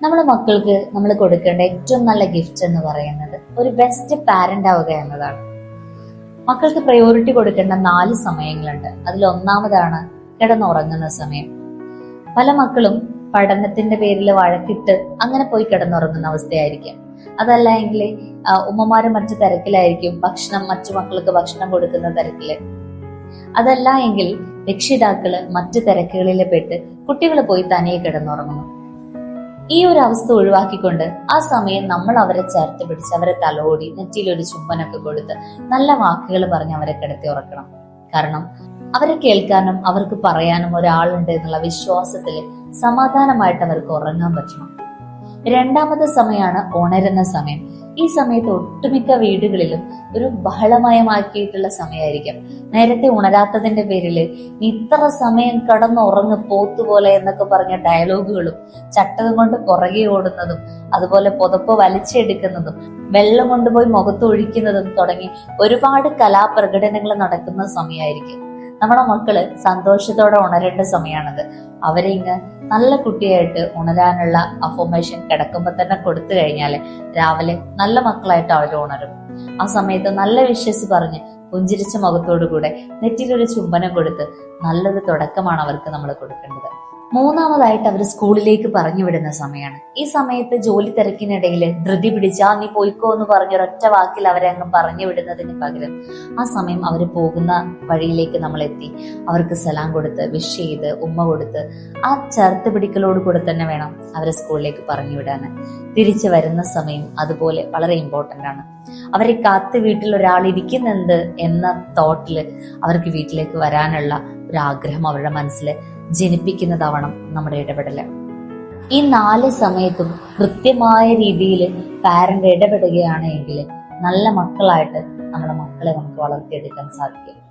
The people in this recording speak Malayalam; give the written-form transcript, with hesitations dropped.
നമ്മുടെ മക്കൾക്ക് നമ്മൾ കൊടുക്കേണ്ട ഏറ്റവും നല്ല ഗിഫ്റ്റ് എന്ന് പറയുന്നത് ഒരു ബെസ്റ്റ് പാരന്റ് ആവുക എന്നതാണ്. മക്കൾക്ക് പ്രയോറിറ്റി കൊടുക്കേണ്ട 4 സമയങ്ങളുണ്ട്. അതിൽ ഒന്നാമതാണ് കിടന്നുറങ്ങുന്ന സമയം. പല മക്കളും പഠനത്തിന്റെ പേരിൽ വഴക്കിട്ട് അങ്ങനെ പോയി കിടന്നുറങ്ങുന്ന അവസ്ഥയായിരിക്കാം. അതല്ല എങ്കിൽ ഉമ്മമാരും മറ്റു തിരക്കിലായിരിക്കും, മറ്റു മക്കൾക്ക് ഭക്ഷണം കൊടുക്കുന്ന തിരക്കില്. അതല്ല എങ്കിൽ രക്ഷിതാക്കള് മറ്റു തിരക്കുകളിൽ പെട്ട് കുട്ടികൾ പോയി തനിയെ കിടന്നുറങ്ങുന്നു. ഈ ഒരു അവസ്ഥ ഒഴിവാക്കിക്കൊണ്ട് ആ സമയം നമ്മൾ അവരെ ചേർത്ത് പിടിച്ച് അവരെ തലോടി നെറ്റിയിലൊരു ചുംബനൊക്കെ കൊടുത്ത് നല്ല വാക്കുകൾ പറഞ്ഞ് അവരെ കിടത്തി ഉറക്കണം. കാരണം അവരെ കേൾക്കാനും അവർക്ക് പറയാനും ഒരാളുണ്ട് എന്നുള്ള വിശ്വാസത്തിൽ സമാധാനമായിട്ട് അവർക്ക് ഉറങ്ങാൻ പറ്റണം. രണ്ടാമത്തെ സമയമാണ് ഉണരുന്ന സമയം. ഈ സമയത്ത് ഒട്ടുമിക്ക വീടുകളിലും ഒരു ബഹളമയമാക്കിയിട്ടുള്ള സമയമായിരിക്കും. നേരത്തെ ഉണരാത്തതിന്റെ പേരിൽ നീ ഇത്ര സമയം കടന്നുറങ്ങ് പോത്തുപോലെ എന്നൊക്കെ പറഞ്ഞ ഡയലോഗുകളും ചട്ടകം കൊണ്ട് പുറകെ ഓടുന്നതും അതുപോലെ പുതപ്പ് വലിച്ചെടുക്കുന്നതും വെള്ളം കൊണ്ടുപോയി മുഖത്ത് ഒഴിക്കുന്നതും തുടങ്ങി ഒരുപാട് കലാപ്രകടനങ്ങൾ നടക്കുന്ന സമയമായിരിക്കും. നമ്മുടെ മക്കള് സന്തോഷത്തോടെ ഉണരേണ്ട സമയമാണത്. അവരെ ഇങ്ങ് നല്ല കുട്ടിയായിട്ട് ഉണരാനുള്ള അഫോർമേഷൻ കിടക്കുമ്പോ തന്നെ കൊടുത്തു കഴിഞ്ഞാല് രാവിലെ നല്ല മക്കളായിട്ട് അവർ ഉണരും. ആ സമയത്ത് നല്ല വിശ്വസ് പറഞ്ഞ് പുഞ്ചിരിച്ച മുഖത്തോടു കൂടെ നെറ്റിലൊരു ചുംബനം കൊടുത്ത് നല്ലൊരു തുടക്കമാണ് അവർക്ക് നമ്മൾ കൊടുക്കേണ്ടത്. മൂന്നാമതായിട്ട് അവർ സ്കൂളിലേക്ക് പറഞ്ഞു വിടുന്ന സമയമാണ്. ഈ സമയത്ത് ജോലി തിരക്കിനിടയിൽ ധൃതി പിടിച്ചാ നീ പോയിക്കോ എന്ന് പറഞ്ഞൊരൊറ്റ വാക്കിൽ അവരെ അങ്ങ് പറഞ്ഞു വിടുന്നതിന് പകരം ആ സമയം അവർ പോകുന്ന വഴിയിലേക്ക് നമ്മൾ എത്തി അവർക്ക് സലാം കൊടുത്ത് വിഷ് ചെയ്ത് ഉമ്മ കൊടുത്ത് ആ ചേർത്ത് പിടിക്കലോട് കൂടെ തന്നെ വേണം അവരെ സ്കൂളിലേക്ക് പറഞ്ഞു വിടാന്. തിരിച്ചു വരുന്ന സമയം അതുപോലെ വളരെ ഇമ്പോർട്ടന്റ് ആണ്. അവരെ കാത്ത് വീട്ടിൽ ഒരാൾ ഇരിക്കുന്നുണ്ട് എന്ന തോട്ടില് അവർക്ക് വീട്ടിലേക്ക് വരാനുള്ള ഒരു ആഗ്രഹം അവരുടെ മനസ്സിൽ ജനിപ്പിക്കുന്നതാവണം നമ്മുടെ ഇടപെടല്. ഈ 4 സമയത്തും കൃത്യമായ രീതിയിൽ പാരന്റ് ഇടപെടുകയാണ് എങ്കിൽ നല്ല മക്കളായിട്ട് നമ്മുടെ മക്കളെ നമുക്ക് വളർത്തിയെടുക്കാൻ സാധിക്കും.